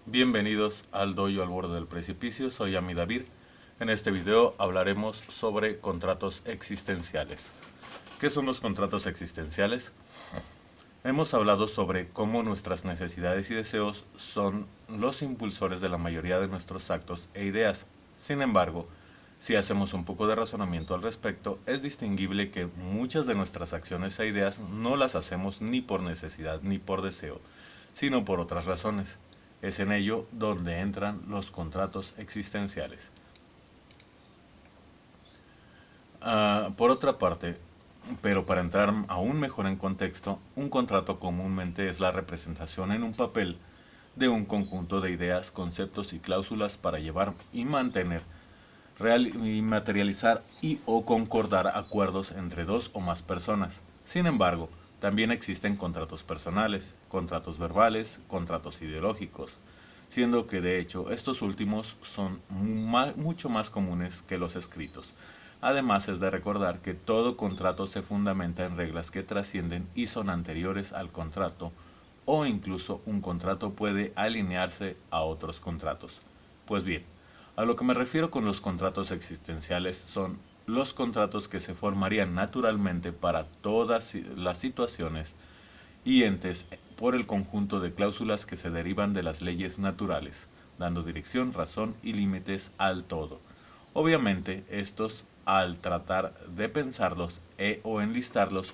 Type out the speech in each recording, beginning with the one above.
Bienvenidos al Doyo al borde del precipicio, soy Amidavir. En este video hablaremos sobre contratos existenciales. ¿Qué son los contratos existenciales? Hemos hablado sobre cómo nuestras necesidades y deseos son los impulsores de la mayoría de nuestros actos e ideas. Sin embargo, si hacemos un poco de razonamiento al respecto, es distinguible que muchas de nuestras acciones e ideas no las hacemos ni por necesidad ni por deseo, sino por otras razones. Es en ello donde entran los contratos existenciales. Por otra parte, pero para entrar aún mejor en contexto, un contrato comúnmente es la representación en un papel de un conjunto de ideas, conceptos y cláusulas para llevar y mantener, real y materializar y o concordar acuerdos entre dos o más personas. Sin embargo, también existen contratos personales, contratos verbales, contratos ideológicos, siendo que de hecho estos últimos son mucho más comunes que los escritos. Además es de recordar que todo contrato se fundamenta en reglas que trascienden y son anteriores al contrato, o incluso un contrato puede alinearse a otros contratos. Pues bien, a lo que me refiero con los contratos existenciales son los contratos que se formarían naturalmente para todas las situaciones y entes por el conjunto de cláusulas que se derivan de las leyes naturales, dando dirección, razón y límites al todo. Obviamente, estos, al tratar de pensarlos o enlistarlos,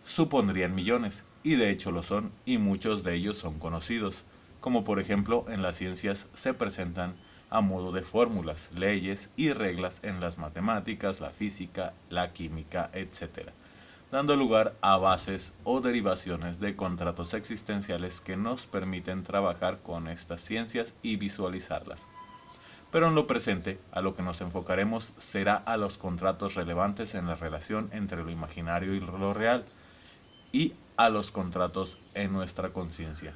supondrían millones, y de hecho lo son, y muchos de ellos son conocidos, como por ejemplo en las ciencias se presentan a modo de fórmulas, leyes y reglas en las matemáticas, la física, la química, etc., dando lugar a bases o derivaciones de contratos existenciales que nos permiten trabajar con estas ciencias y visualizarlas. Pero en lo presente, a lo que nos enfocaremos será a los contratos relevantes en la relación entre lo imaginario y lo real, y a los contratos en nuestra conciencia.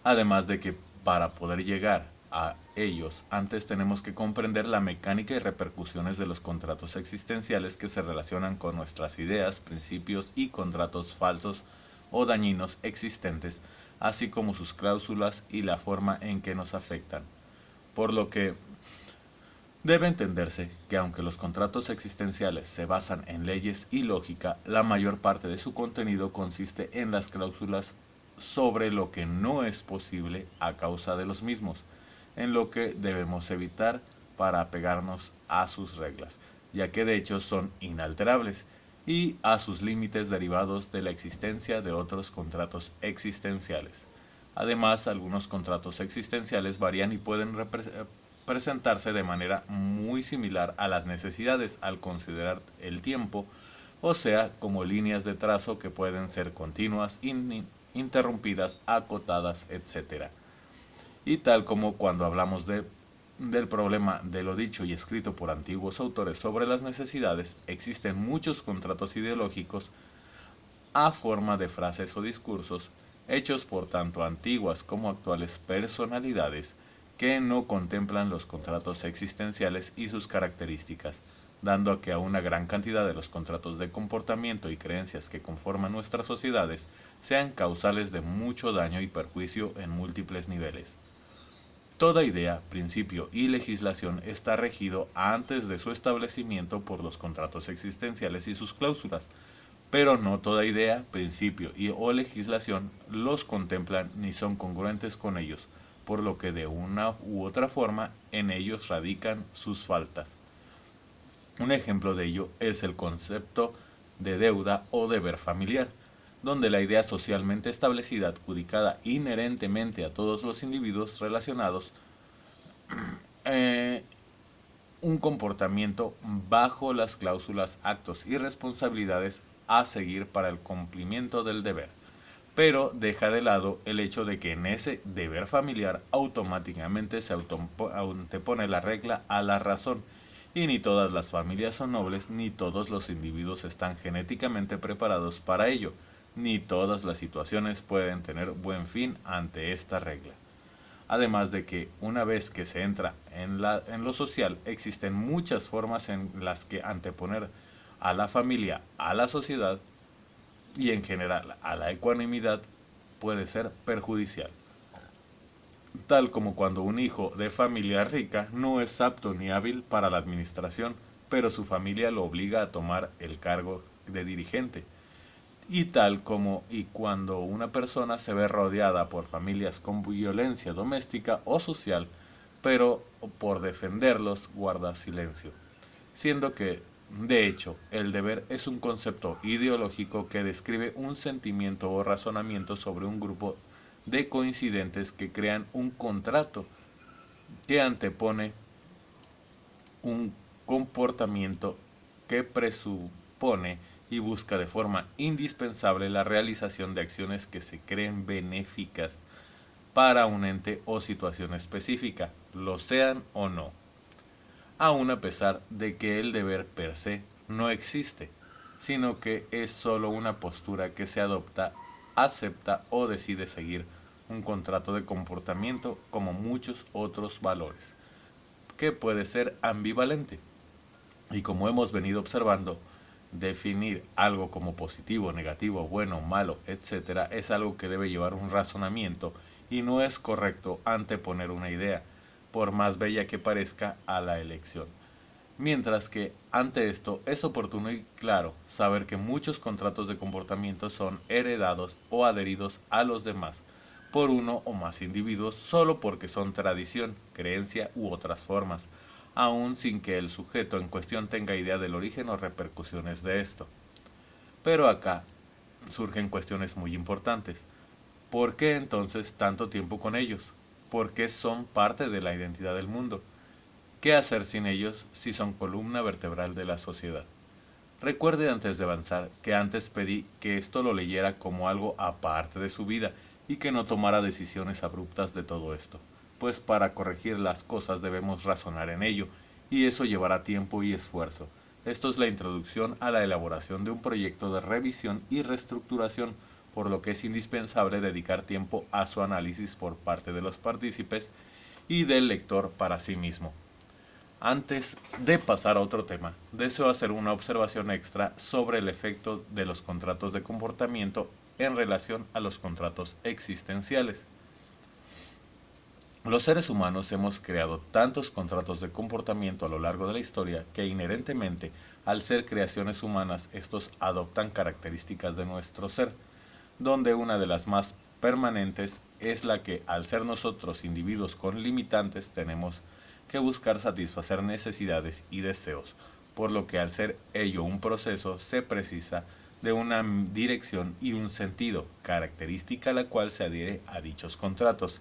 Además de que para poder llegar a ellos, antes tenemos que comprender la mecánica y repercusiones de los contratos existenciales que se relacionan con nuestras ideas, principios y contratos falsos o dañinos existentes, así como sus cláusulas y la forma en que nos afectan. Por lo que debe entenderse que aunque los contratos existenciales se basan en leyes y lógica, la mayor parte de su contenido consiste en las cláusulas sobre lo que no es posible a causa de los mismos, en lo que debemos evitar para apegarnos a sus reglas, ya que de hecho son inalterables, y a sus límites derivados de la existencia de otros contratos existenciales. Además, algunos contratos existenciales varían y pueden presentarse de manera muy similar a las necesidades al considerar el tiempo, o sea, como líneas de trazo que pueden ser continuas, interrumpidas, acotadas, etc. Y tal como cuando hablamos del problema de lo dicho y escrito por antiguos autores sobre las necesidades, existen muchos contratos ideológicos a forma de frases o discursos hechos por tanto antiguas como actuales personalidades que no contemplan los contratos existenciales y sus características, dando a que a una gran cantidad de los contratos de comportamiento y creencias que conforman nuestras sociedades sean causales de mucho daño y perjuicio en múltiples niveles. Toda idea, principio y legislación está regido antes de su establecimiento por los contratos existenciales y sus cláusulas, pero no toda idea, principio o legislación los contemplan ni son congruentes con ellos, por lo que de una u otra forma en ellos radican sus faltas. Un ejemplo de ello es el concepto de deuda o deber familiar, donde la idea socialmente establecida adjudicada inherentemente a todos los individuos relacionados eh, un comportamiento bajo las cláusulas, actos y responsabilidades a seguir para el cumplimiento del deber, pero deja de lado el hecho de que en ese deber familiar automáticamente se antepone la regla a la razón, y ni todas las familias son nobles, ni todos los individuos están genéticamente preparados para ello, ni todas las situaciones pueden tener buen fin ante esta regla. Además de que una vez que se entra en lo social, existen muchas formas en las que anteponer a la familia, a la sociedad y en general a la ecuanimidad puede ser perjudicial. tal como cuando un hijo de familia rica no es apto ni hábil para la administración, pero su familia lo obliga a tomar el cargo de dirigente, y tal como y cuando una persona se ve rodeada por familias con violencia doméstica o social, pero por defenderlos guarda silencio, siendo que, de hecho, el deber es un concepto ideológico que describe un sentimiento o razonamiento sobre un grupo de coincidentes que crean un contrato que antepone un comportamiento que presupone y busca de forma indispensable la realización de acciones que se creen benéficas para un ente o situación específica, lo sean o no, aun a pesar de que el deber per se no existe, sino que es sólo una postura que se adopta, acepta o decide seguir un contrato de comportamiento como muchos otros valores, que puede ser ambivalente. Y como hemos venido observando, definir algo como positivo, negativo, bueno, malo, etc. es algo que debe llevar un razonamiento y no es correcto anteponer una idea, por más bella que parezca, a la elección. Mientras que, ante esto, es oportuno y claro saber que muchos contratos de comportamiento son heredados o adheridos a los demás por uno o más individuos solo porque son tradición, creencia u otras formas, aun sin que el sujeto en cuestión tenga idea del origen o repercusiones de esto. Pero acá surgen cuestiones muy importantes. ¿Por qué entonces tanto tiempo con ellos? ¿Por qué son parte de la identidad del mundo? ¿Qué hacer sin ellos si son columna vertebral de la sociedad? Recuerde antes de avanzar que antes pedí que esto lo leyera como algo aparte de su vida y que no tomara decisiones abruptas de todo esto, pues para corregir las cosas debemos razonar en ello, y eso llevará tiempo y esfuerzo. Esto es la introducción a la elaboración de un proyecto de revisión y reestructuración, por lo que es indispensable dedicar tiempo a su análisis por parte de los partícipes y del lector para sí mismo. Antes de pasar a otro tema, deseo hacer una observación extra sobre el efecto de los contratos de comportamiento en relación a los contratos existenciales. Los seres humanos hemos creado tantos contratos de comportamiento a lo largo de la historia que inherentemente, al ser creaciones humanas, estos adoptan características de nuestro ser, donde una de las más permanentes es la que, al ser nosotros individuos con limitantes, tenemos que buscar satisfacer necesidades y deseos, por lo que al ser ello un proceso se precisa de una dirección y un sentido, característica a la cual se adhiere a dichos contratos,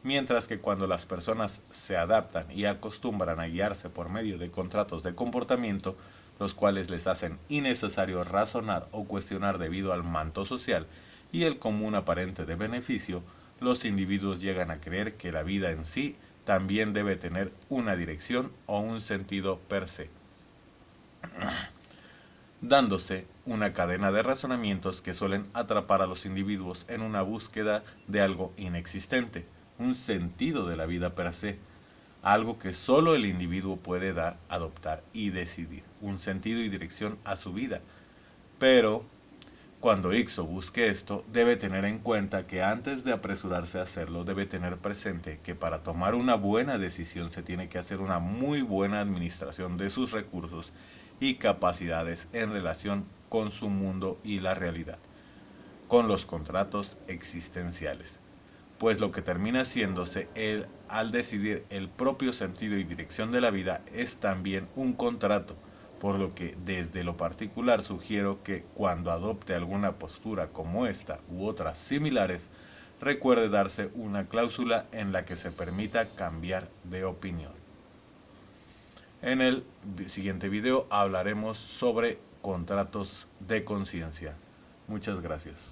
mientras que cuando las personas se adaptan y acostumbran a guiarse por medio de contratos de comportamiento, los cuales les hacen innecesario razonar o cuestionar debido al manto social y el común aparente de beneficio, los individuos llegan a creer que la vida en sí también debe tener una dirección o un sentido per se, dándose una cadena de razonamientos que suelen atrapar a los individuos en una búsqueda de algo inexistente, un sentido de la vida per se, algo que solo el individuo puede dar, adoptar y decidir, un sentido y dirección a su vida. Pero cuando Ixo busque esto, debe tener en cuenta que antes de apresurarse a hacerlo, debe tener presente que para tomar una buena decisión se tiene que hacer una muy buena administración de sus recursos y capacidades en relación con su mundo y la realidad, con los contratos existenciales. Pues lo que termina haciéndose al decidir el propio sentido y dirección de la vida es también un contrato, por lo que desde lo particular sugiero que cuando adopte alguna postura como esta u otras similares, recuerde darse una cláusula en la que se permita cambiar de opinión. En el siguiente video hablaremos sobre contratos de conciencia. Muchas gracias.